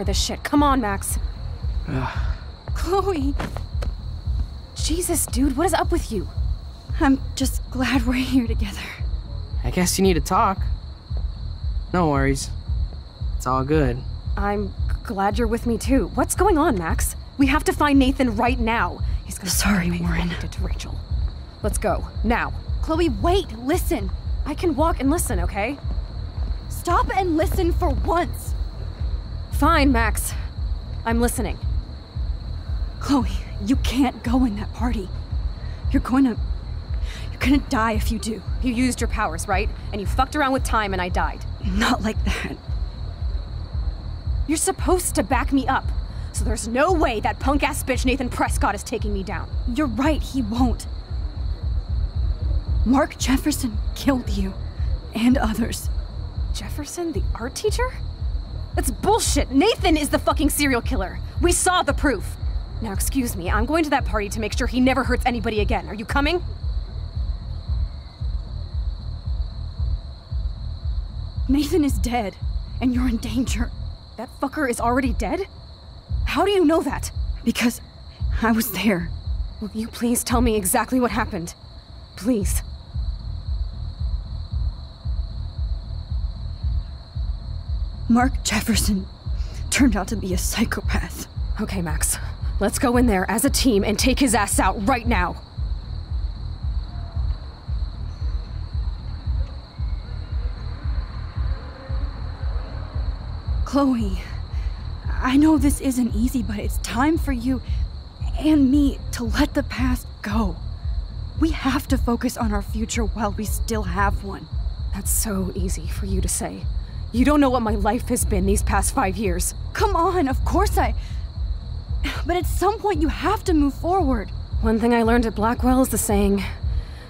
for this shit. Come on, Max. Chloe! Jesus, dude, what is up with you? I'm just glad we're here together. I guess you need to talk. No worries. It's all good. I'm glad you're with me too. What's going on, Max? We have to find Nathan right now. He's gonna Sorry, Warren. Did to Rachel. Let's go, now. Chloe, wait, listen. I can walk and listen, okay? Stop and listen for once. Fine, Max. I'm listening. Chloe, you can't go in that party. You're gonna die if you do. You used your powers, right? And you fucked around with time and I died. Not like that. You're supposed to back me up. So there's no way that punk-ass bitch Nathan Prescott is taking me down. You're right, he won't. Mark Jefferson killed you. And others. Jefferson, the art teacher? That's bullshit! Nathan is the fucking serial killer! We saw the proof! Now excuse me, I'm going to that party to make sure he never hurts anybody again. Are you coming? Nathan is dead, and you're in danger. That fucker is already dead? How do you know that? Because I was there. Will you please tell me exactly what happened? Please. Mark Jefferson turned out to be a psychopath. Okay, Max. Let's go in there as a team and take his ass out right now. Chloe, I know this isn't easy, but it's time for you and me to let the past go. We have to focus on our future while we still have one. That's so easy for you to say. You don't know what my life has been these past 5 years. Come on, of course But at some point you have to move forward. One thing I learned at Blackwell is the saying,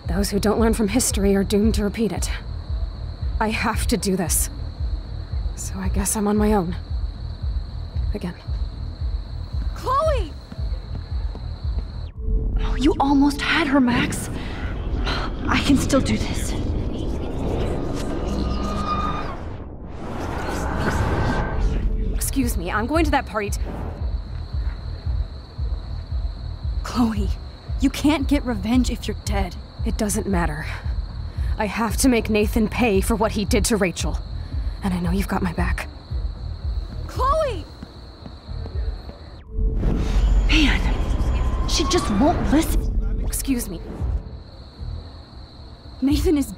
those who don't learn from history are doomed to repeat it. I have to do this. So I guess I'm on my own. Again. Chloe! You almost had her, Max. I can still do this. Excuse me, I'm going to that party Chloe, you can't get revenge if you're dead. It doesn't matter. I have to make Nathan pay for what he did to Rachel. And I know you've got my back. Chloe! Man, she just won't listen. Excuse me. Nathan is...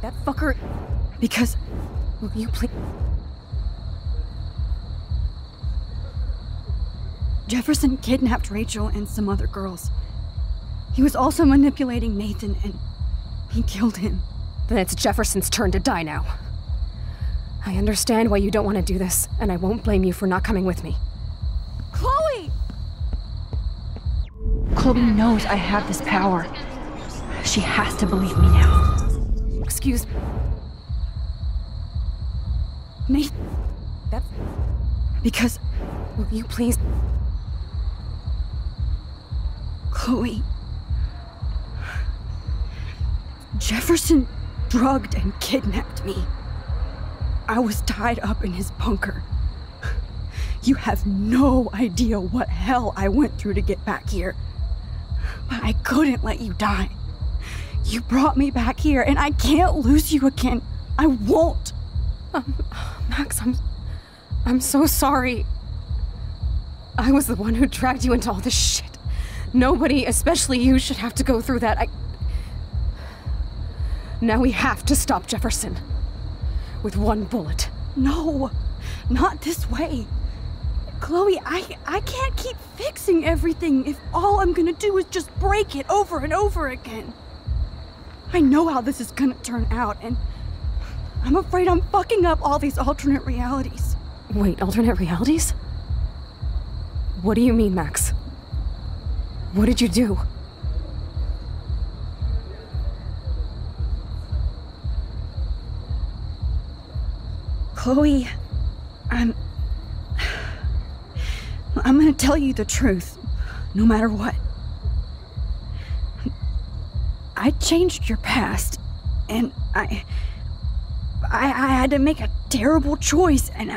That fucker... Because... Will you please... Jefferson kidnapped Rachel and some other girls. He was also manipulating Nathan, and he killed him. Then it's Jefferson's turn to die now. I understand why you don't want to do this, and I won't blame you for not coming with me. Chloe! Chloe knows I have this power. She has to believe me now. Excuse me. Nathan... That... Because... Will you please... Chloe... Jefferson drugged and kidnapped me. I was tied up in his bunker. You have no idea what hell I went through to get back here. But I couldn't let you die. You brought me back here, and I can't lose you again. I won't. Max, I'm so sorry. I was the one who dragged you into all this shit. Nobody, especially you, should have to go through that. Now we have to stop Jefferson. With one bullet. No, not this way. Chloe, I can't keep fixing everything if all I'm gonna do is just break it over and over again. I know how this is gonna turn out, and I'm afraid I'm fucking up all these alternate realities. Wait, alternate realities? What do you mean, Max? What did you do? Chloe, I'm gonna tell you the truth, no matter what. I changed your past, and I had to make a terrible choice, and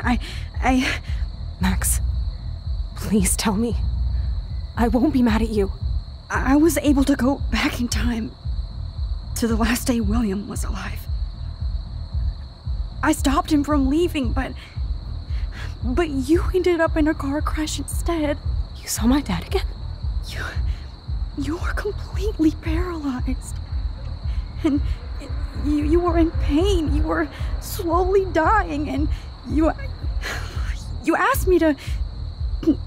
Max, please tell me. I won't be mad at you. I was able to go back in time to the last day William was alive. I stopped him from leaving, but you ended up in a car crash instead. You saw my dad again? You were completely paralyzed. And you were in pain. You were slowly dying, and you asked me to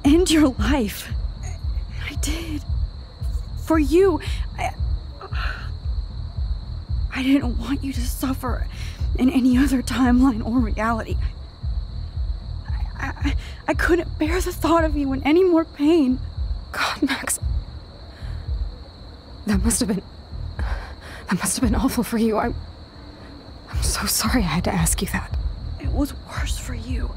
end your life. I did. For you. I didn't want you to suffer in any other timeline or reality. I couldn't bear the thought of you in any more pain. God, Max. That must have been awful for you. I'm so sorry I had to ask you that. It was worse for you.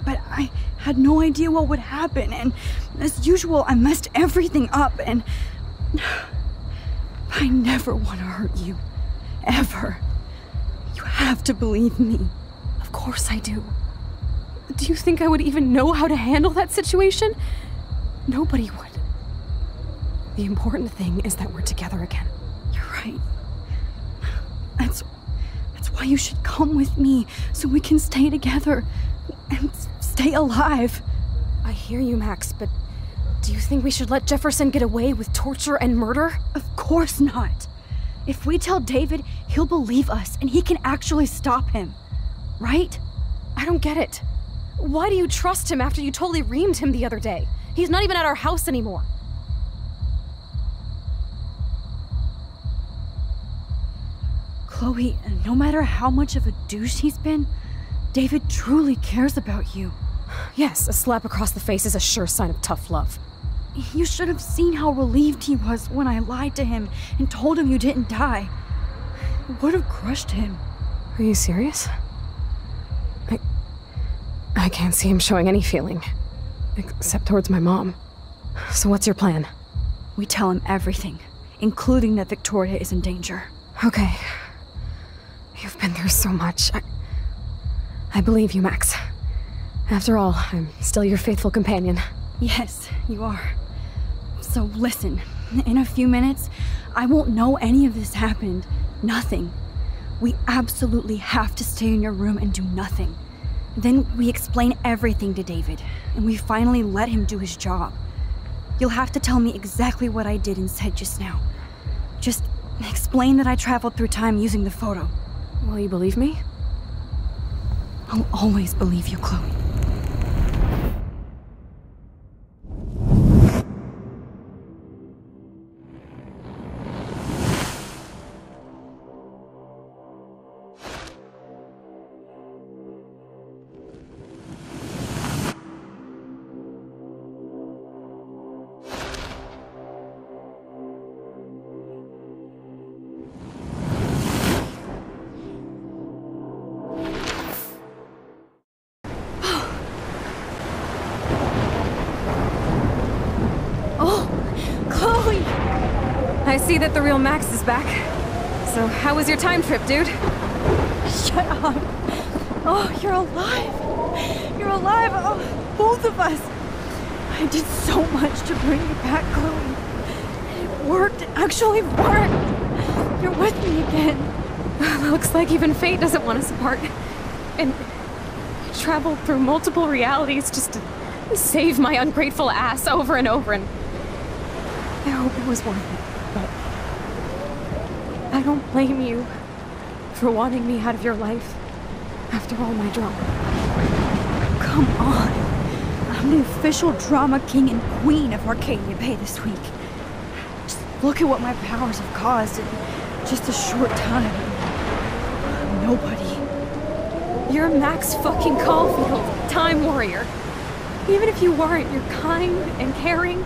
But I had no idea what would happen, and as usual, I messed everything up, and I never want to hurt you. Ever. You have to believe me. Of course I do. Do you think I would even know how to handle that situation? Nobody would. The important thing is that we're together again. You're right. That's why you should come with me, so we can stay together and stay alive. I hear you, Max, but do you think we should let Jefferson get away with torture and murder? Of course not. If we tell David, he'll believe us and he can actually stop him. Right? I don't get it. Why do you trust him after you totally reamed him the other day? He's not even at our house anymore. Chloe, no matter how much of a douche he's been, David truly cares about you. Yes, a slap across the face is a sure sign of tough love. You should have seen how relieved he was when I lied to him and told him you didn't die. It would have crushed him. Are you serious? I can't see him showing any feeling. Except towards my mom. So what's your plan? We tell him everything, including that Victoria is in danger. Okay. You've been through so much. I believe you, Max. After all, I'm still your faithful companion. Yes, you are. So listen, in a few minutes, I won't know any of this happened. Nothing. We absolutely have to stay in your room and do nothing. Then we explain everything to David, and we finally let him do his job. You'll have to tell me exactly what I did and said just now. Just explain that I traveled through time using the photo. Will you believe me? I'll always believe you, Chloe. I see that the real Max is back. So how was your time trip, dude? Shut up. Oh, you're alive. You're alive. Oh, both of us. I did so much to bring you back, Chloe. It worked. It actually worked. You're with me again. Looks like even fate doesn't want us apart. And I traveled through multiple realities just to save my ungrateful ass over and over, and I hope it was worth it. But I don't blame you for wanting me out of your life after all my drama. Come on. I'm the official drama king and queen of Arcadia Bay this week. Just look at what my powers have caused in just a short time. Nobody. You're Max fucking Caulfield, Time Warrior. Even if you weren't, you're kind and caring.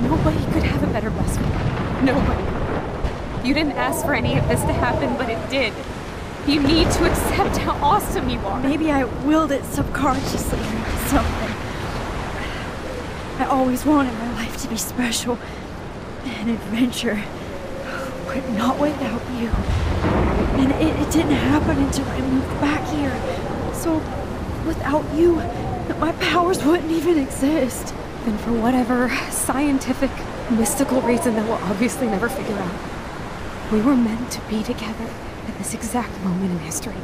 Nobody could have a better best friend. Nobody. You didn't ask for any of this to happen, but it did. You need to accept how awesome you are. Maybe I willed it subconsciously or something. I always wanted my life to be special. An adventure. But not without you. And it didn't happen until I moved back here. So, without you, that my powers wouldn't even exist. Then for whatever scientific, mystical reason that we'll obviously never figure out, we were meant to be together at this exact moment in history.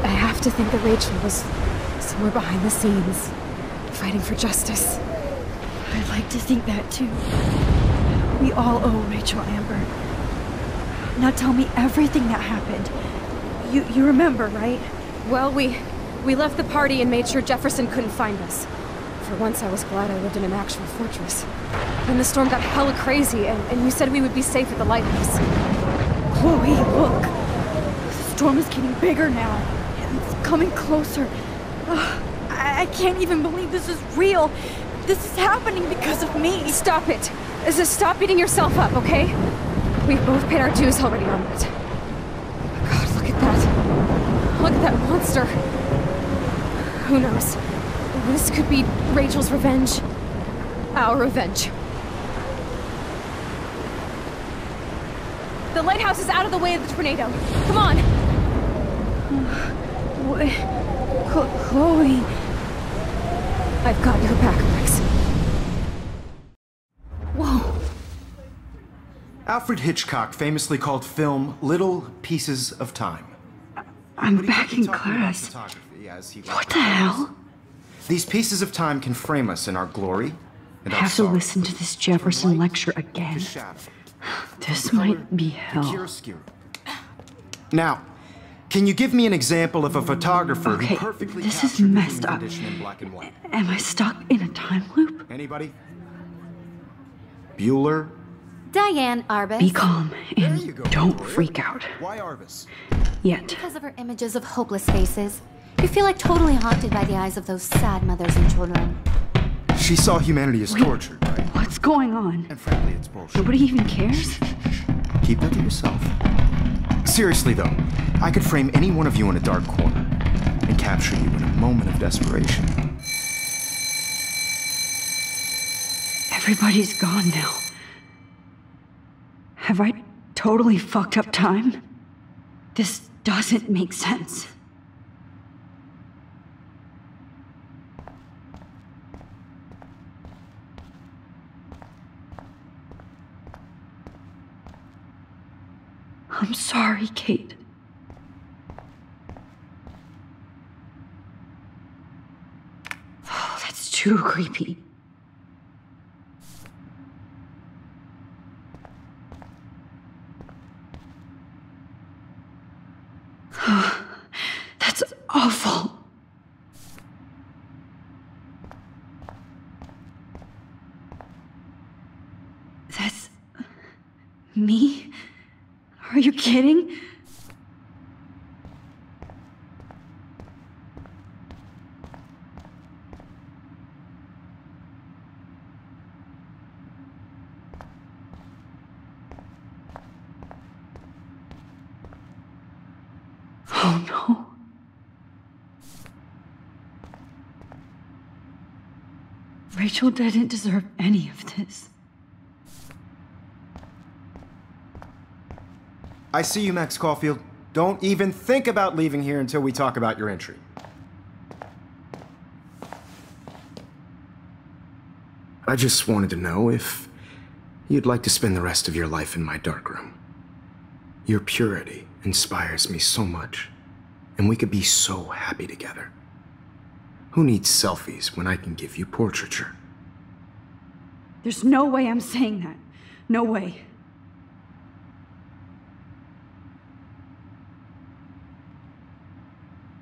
I have to think that Rachel was somewhere behind the scenes, fighting for justice. I'd like to think that too. We all owe Rachel Amber. Now tell me everything that happened. You remember, right? Well, we left the party and made sure Jefferson couldn't find us. For once, I was glad I lived in an actual fortress. Then the storm got hella crazy, and you said we would be safe at the lighthouse. Chloe, look! The storm is getting bigger now. And it's coming closer. Ugh, I can't even believe this is real. This is happening because of me. Stop it! Stop beating yourself up, okay? We've both paid our dues already on that. God, look at that. Look at that monster. Who knows? This could be Rachel's revenge. Our revenge. The lighthouse is out of the way of the tornado. Come on! Chloe... I've got your back, Rex. Whoa. Alfred Hitchcock famously called film little pieces of time. I'm back in class. What the hell? These pieces of time can frame us in our glory and I our have to sorrow. listen to this Jefferson lecture again. This might be hell. Now, can you give me an example of a photographer Okay, who perfectly this is captured messed human up. condition in black and white? Am I stuck in a time loop? Anybody? Bueller? Diane Arbus. Be calm There and you go, don't Bueller. freak out. Why Arbus? Yet. Because of her images of hopeless faces. You feel like totally haunted by the eyes of those sad mothers and children. She saw humanity as tortured, right? What's going on? And frankly, it's bullshit. Nobody even cares? Keep that to yourself. Seriously, though, I could frame any one of you in a dark corner and capture you in a moment of desperation. Everybody's gone now. Have I totally fucked up time? This doesn't make sense. I'm sorry, Kate. Oh, that's too creepy. That's awful. That's me? Are you kidding? Oh no. Rachel didn't deserve any of this. I see you, Max Caulfield. Don't even think about leaving here until we talk about your entry. I just wanted to know if you'd like to spend the rest of your life in my darkroom. Your purity inspires me so much, and we could be so happy together. Who needs selfies when I can give you portraiture? There's no way I'm saying that. No way.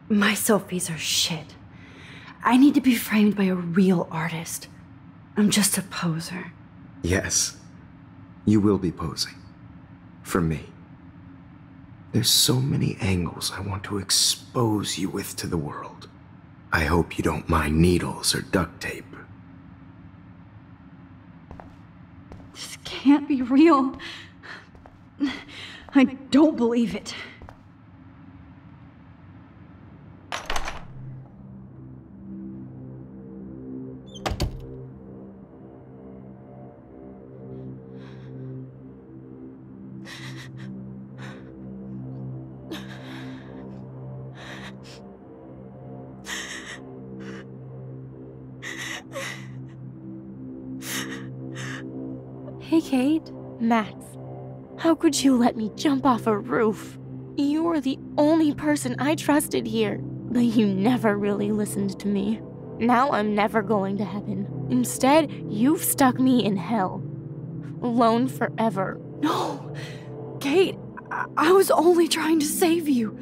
My selfies are shit. I need to be framed by a real artist. I'm just a poser. Yes, you will be posing. For me. There's so many angles I want to expose you with to the world. I hope you don't mind needles or duct tape. This can't be real. I don't believe it. okay, Kate? Max, how could you let me jump off a roof? You were the only person I trusted here, but you never really listened to me. Now I'm never going to heaven. Instead, you've stuck me in hell. Alone forever. No! Kate, I was only trying to save you.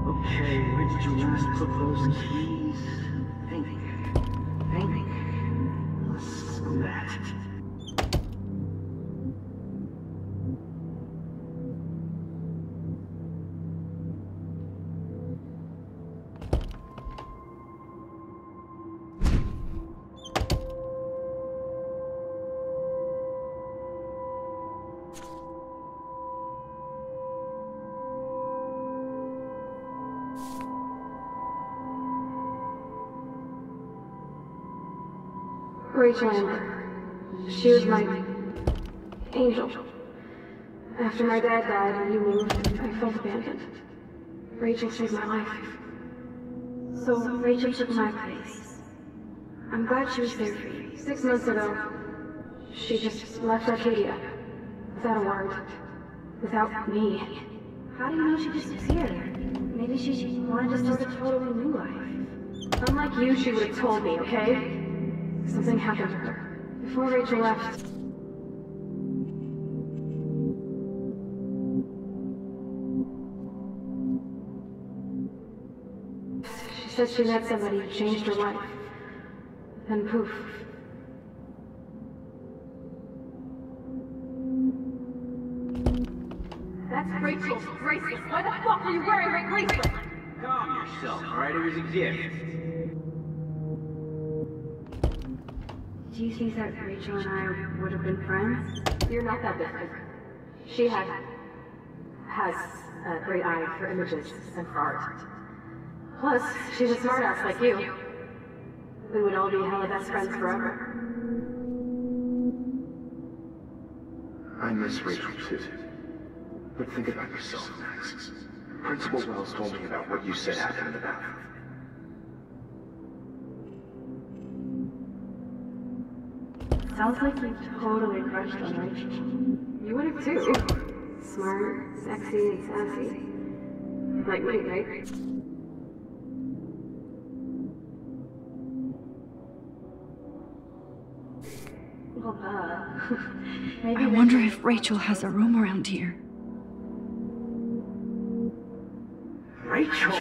Okay, where did you last put those keys? Think. Let's go that. Rachel Amber. She was my angel. After my dad died and you moved, I felt abandoned. Rachel saved my life. So Rachel took my place. I'm glad she was there for you. 6 months ago, she just left Arcadia. Without a word. Without me. How do you know she disappeared? Maybe she wanted to start a totally new life. Unlike you, she would have told me, okay? Something happened to her. Before Rachel left... She said she met somebody who changed her life. Then poof. That's Rachel's bracelet. Why the fuck are you wearing my bracelet? Calm yourself, alright? It was a gift. Do you think that Rachel and I would have been friends? You're not that different. She has a great eye for images and for art. Plus, she's a smartass like you. We would all be hella best friends forever. I miss Rachel too. But think about yourself, Max. Principal Wells told me about what you said happened in the bathroom. Sounds like you totally crushed on Rachel. You would have too. Smart, sexy, and sassy. Like me, right? Well, maybe I wonder if Rachel has a room around here. Rachel?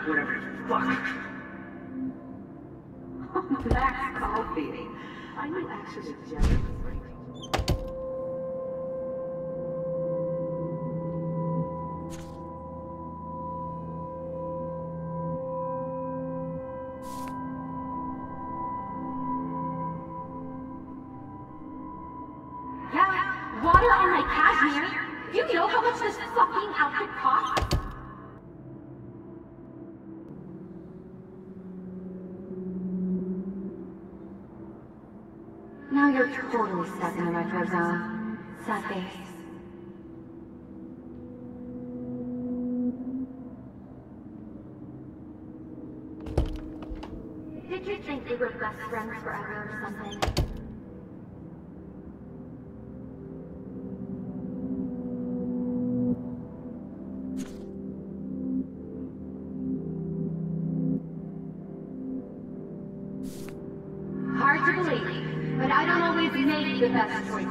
Whatever the fuck. Max coffee. I knew actually Jennifer was right. Yeah, water on my cashmere. Do you know how much this fucking outfit costs? Now you're totally stuck in the retro zone. Sad face. Did you think we were best friends forever or something? Hard to believe, but I don't always make the best choices.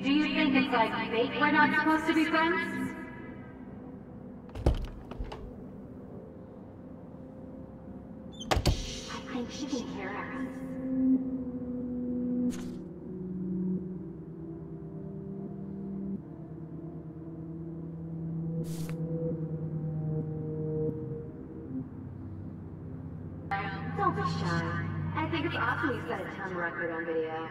Do you think it's like fate we're not supposed to be friends? I think she can hear us. Don't be shy. I think it's awesome you set a ton record on video.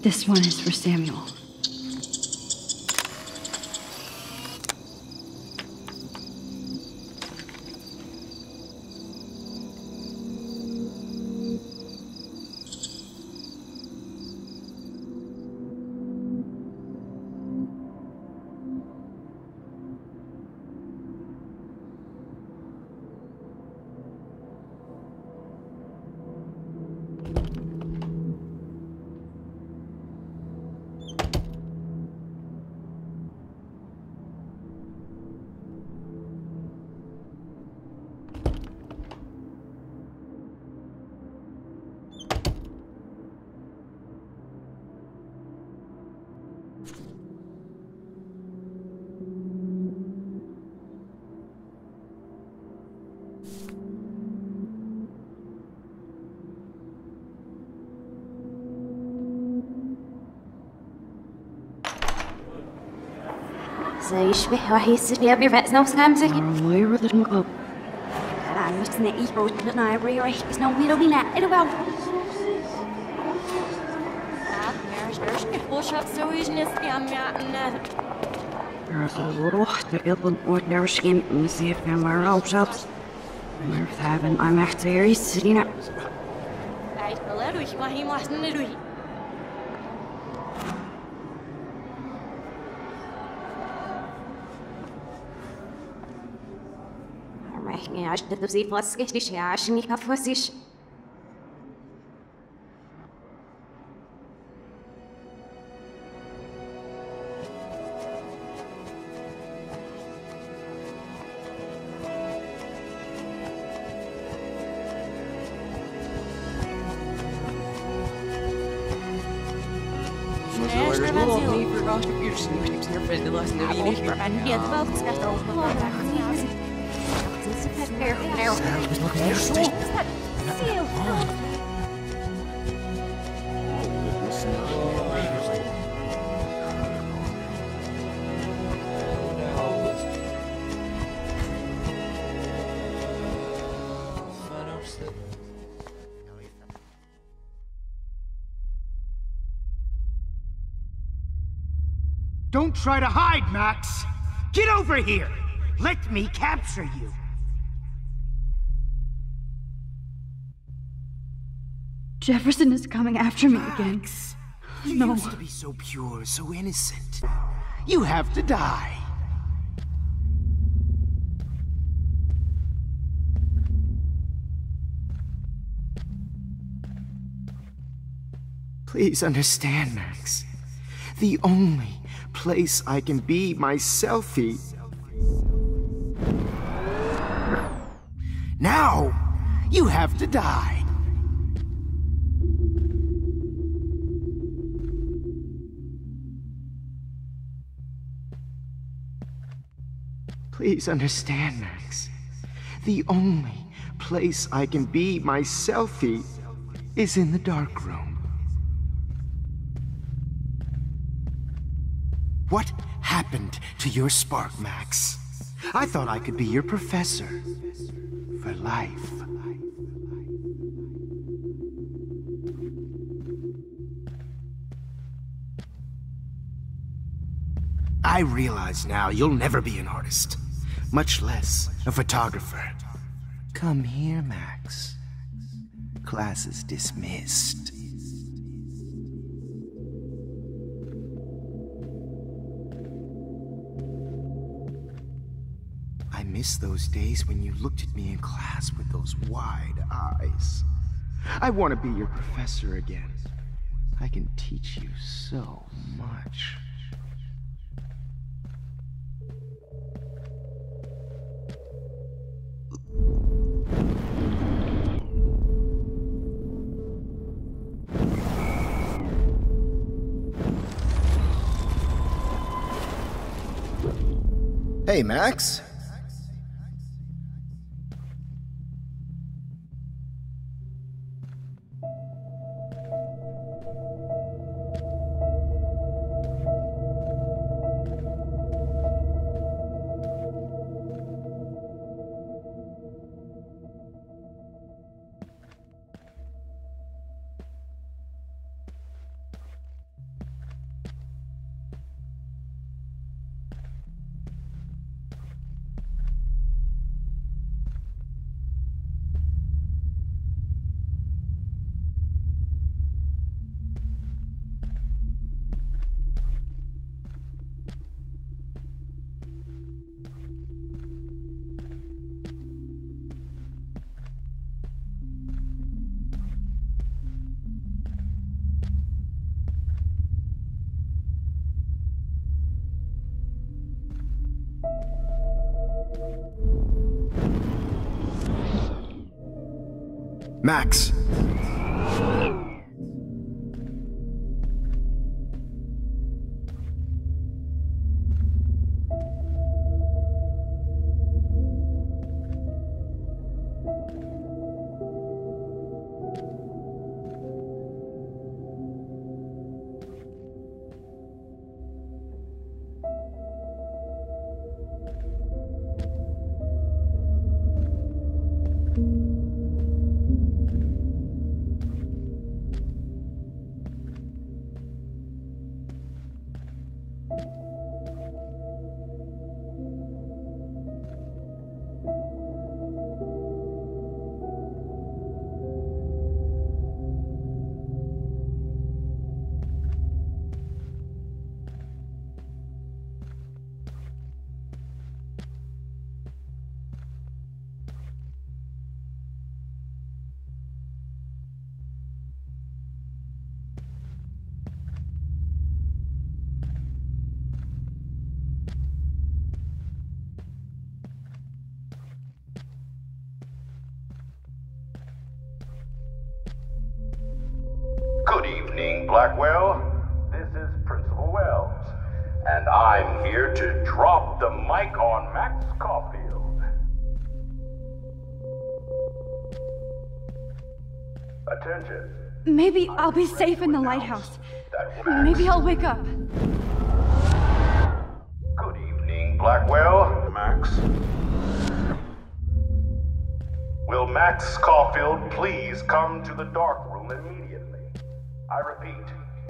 This one is for Samuel. زي يشبه راح يصير بيرفع نفس نفسك. Where did it go? أنا مستني يبغى تطلع ريح إسنا ويلو بينا إلو بال. روح تقبل ودرشين نسيف كاميرا وشابس مرتابن I'm actually sitting up. Ja, ich dachte, sie passt richtig, ja, ich nicht auf was ich. Don't try to hide, Max! Get over here! Let me capture you! Jefferson is coming after me again. You used to be so pure, so innocent. You have to die. Please understand, Max. The only place I can be myself. Now, you have to die. Please understand, Max. The only place I can be myself is in the dark room. What happened to your spark, Max? I thought I could be your professor. For life. I realize now you'll never be an artist. Much less a photographer. Come here, Max. Class is dismissed. I miss those days when you looked at me in class with those wide eyes. I want to be your professor again. I can teach you so much. Hey, Max. Max! Good evening, Blackwell. This is Principal Wells, and I'm here to drop the mic on Max Caulfield. Attention. Maybe I'll be safe in the lighthouse. Maybe I'll wake up. Good evening, Blackwell. Max. Will Max Caulfield please come to the dark room immediately? I repeat,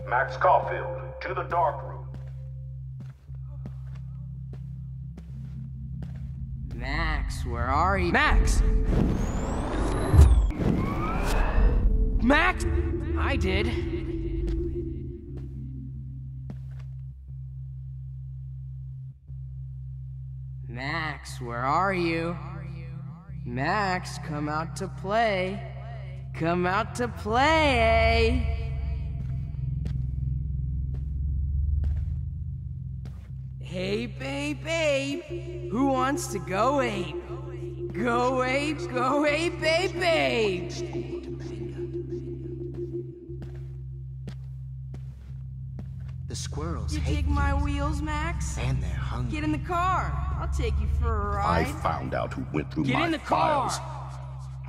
Max Caulfield, to the dark room. Max, where are you? Max! Max! I did. Max, where are you? Max, come out to play. Come out to play. Hey, babe, babe, who wants to go ape? Go ape, babe, babe. The squirrels You hate dig my wheels, Max? and they're hungry. Get in the car. I'll take you for a I ride. found out who went through Get my in the car. files.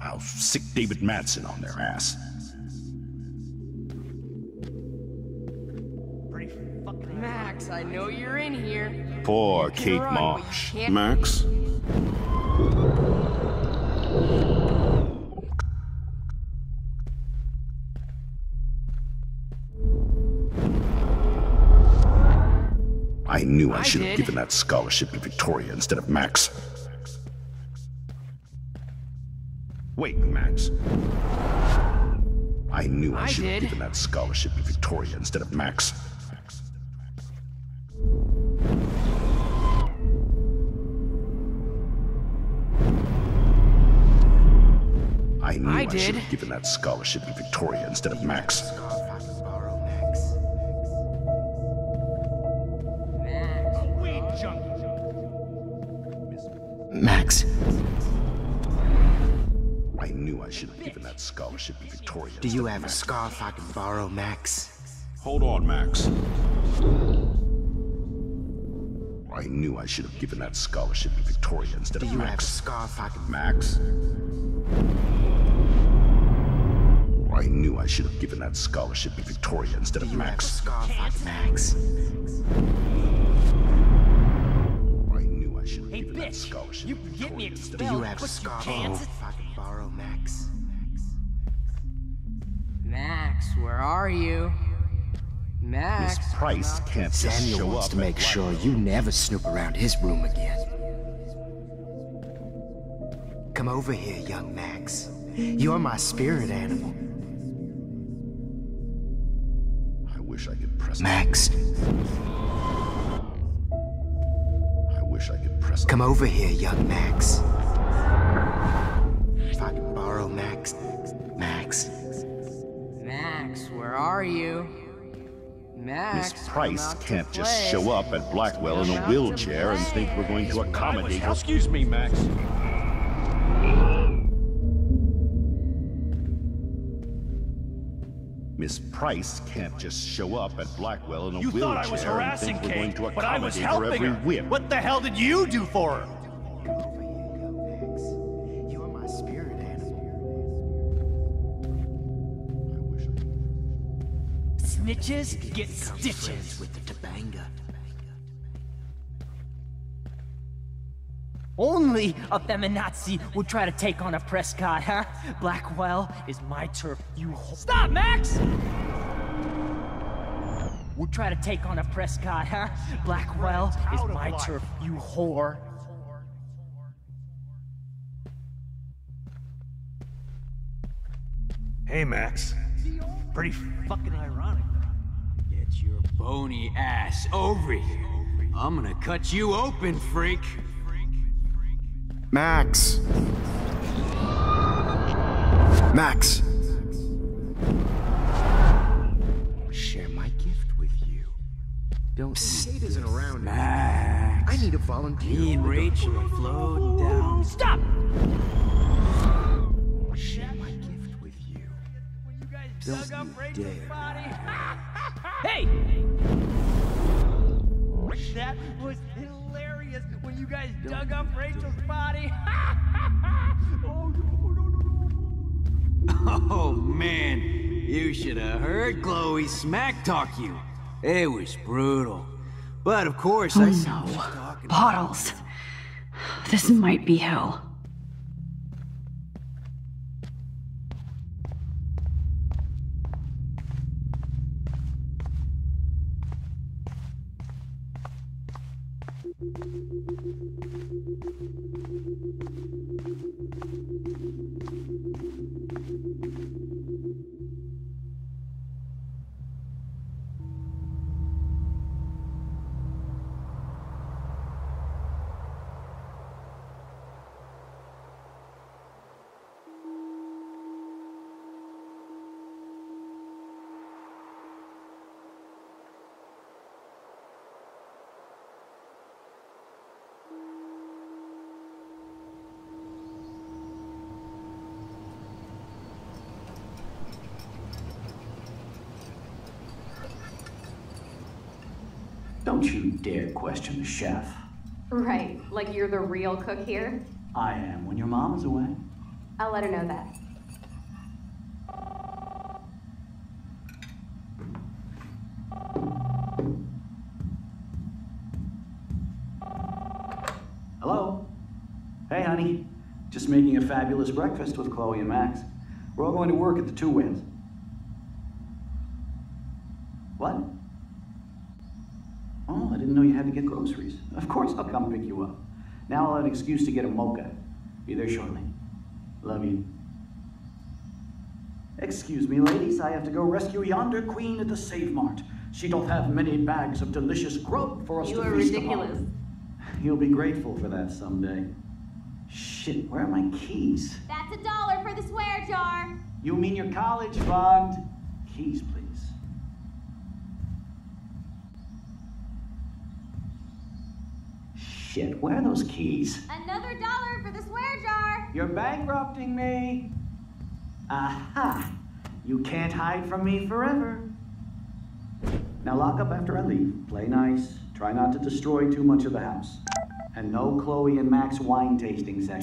I'll sick David Madsen on their ass. Max, I know you're in here. Poor You can Kate run, but you Marsh. can't- Max? I knew I I should have did. given that scholarship to Victoria instead of Max. Wait, Max. I knew I I should have did. given that scholarship to Victoria instead of Max. I knew I I should did. have given that scholarship to Victoria instead of Max. Scarf I can borrow, Max. Max. I knew I should have given that scholarship to Victoria. Do you instead of have a Max. scarf I can borrow, Max? Hold on, Max. I knew I should have given that scholarship to Victoria instead Do of you have a Max. scarf I can... Max. I knew I should have given that scholarship to Victoria instead Do of you have a Max. scarf I can... Max. I knew I should have given that scholarship to Victoria instead Do of you Max. have a scarf I can borrow, Max? Max, where are you? Max. Miss Price can't just Samuel show wants up to make at sure you never snoop around his room again. Come over here, young Max. You're my spirit animal. I wish I could press. Max, I wish I could press. come over here, young Max. If I can borrow Max. Max. Max, where are you? Max. Miss Price come out to can't just play. show up at Blackwell in Come a out to wheelchair and think we're going to play. accommodate her. Excuse me, Max. Miss Price can't just show up at Blackwell in a You wheelchair thought I was harassing and think we're going Kate, to but I was accommodate helping her her. every whim. What the hell did you do for her? You are my spirit animal. Snitches get stitches. With the tabanga. Only a feminazi would try to take on a Prescott, huh? Blackwell is my turf, you Stop, Max! Would try to take on a Prescott, huh? Blackwell is my turf, you whore. Hey, Max. Pretty fucking ironic. Get your bony ass over here. I'm gonna cut you open, freak. Max! Max! Share my gift with you. Don't. Kate isn't around. Max. I need a volunteer. Me and Rachel are floating down. Stop! Share my gift with you. Don't you dare. Hey! That was hilarious when you guys dug up Rachel's body. Oh man, you should have heard Chloe smack talk you. It was brutal. But of course, I see what she's talking Bottles. This might be hell. Don't you dare question the chef. Right, like you're the real cook here? I am when your mom is away. I'll let her know that. Hello? Hey, honey. Just making a fabulous breakfast with Chloe and Max. We're all going to work at the Two Winds. What? Oh, I didn't know you had to get groceries. Of course I'll come pick you up. Now I'll have an excuse to get a mocha. Be there shortly. Love you. Excuse me, ladies. I have to go rescue yonder queen at the Save Mart. She doth have many bags of delicious grub for us to feast upon. You are ridiculous. You'll be grateful for that someday. Shit, where are my keys? That's $1 for the swear jar. You mean your college fund? Keys, please. Shit, where are those keys? Another $1 for the swear jar. You're bankrupting me. Aha! You can't hide from me forever. Now lock up after I leave. Play nice. Try not to destroy too much of the house. And no Chloe and Max wine tasting session.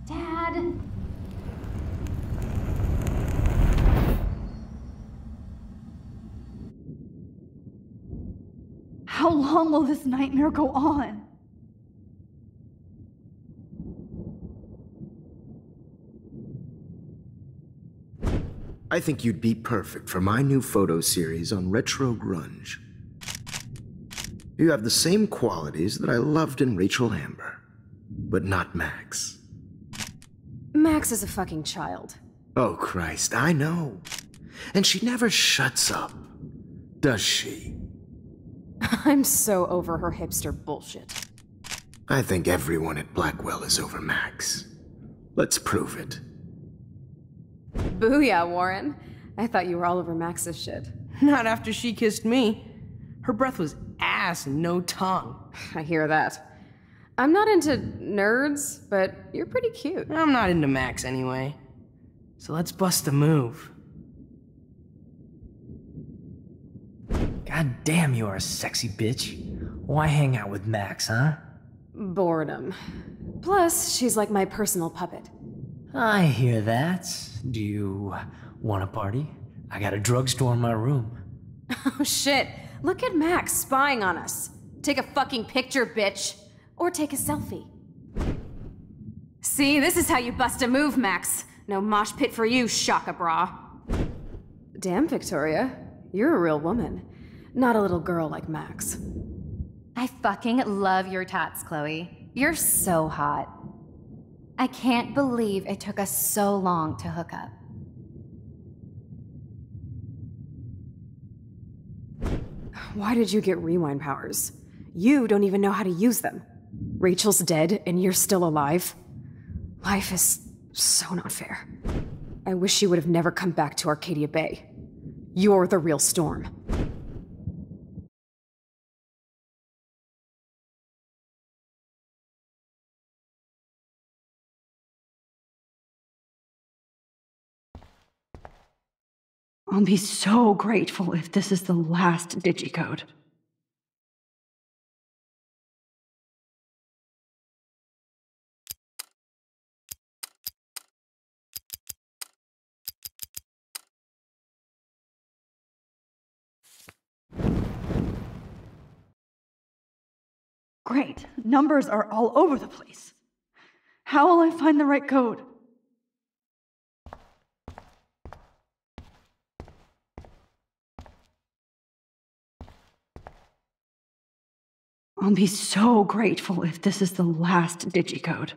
Dad. How long will this nightmare go on? I think you'd be perfect for my new photo series on retro grunge. You have the same qualities that I loved in Rachel Amber, but not Max. Max is a fucking child. Oh, Christ, I know. And she never shuts up, does she? I'm so over her hipster bullshit. I think everyone at Blackwell is over Max. Let's prove it. Booyah, Warren. I thought you were all over Max's shit. Not after she kissed me. Her breath was ass and no tongue. I hear that. I'm not into nerds, but you're pretty cute. I'm not into Max anyway. So let's bust a move. God damn, you are a sexy bitch. Why hang out with Max, huh? Boredom. Plus, she's like my personal puppet. I hear that. Do you want a party? I got a drugstore in my room. Oh shit, look at Max spying on us. Take a fucking picture, bitch. Or take a selfie. See, this is how you bust a move, Max. No mosh pit for you, Shaka Bra. Damn, Victoria. You're a real woman. Not a little girl like Max. I fucking love your tats, Chloe. You're so hot. I can't believe it took us so long to hook up. Why did you get rewind powers? You don't even know how to use them. Rachel's dead and you're still alive. Life is so not fair. I wish you would have never come back to Arcadia Bay. You're the real Storm. I'll be so grateful if this is the last digicode. Great. Numbers are all over the place. How will I find the right code? I'll be so grateful if this is the last digicode.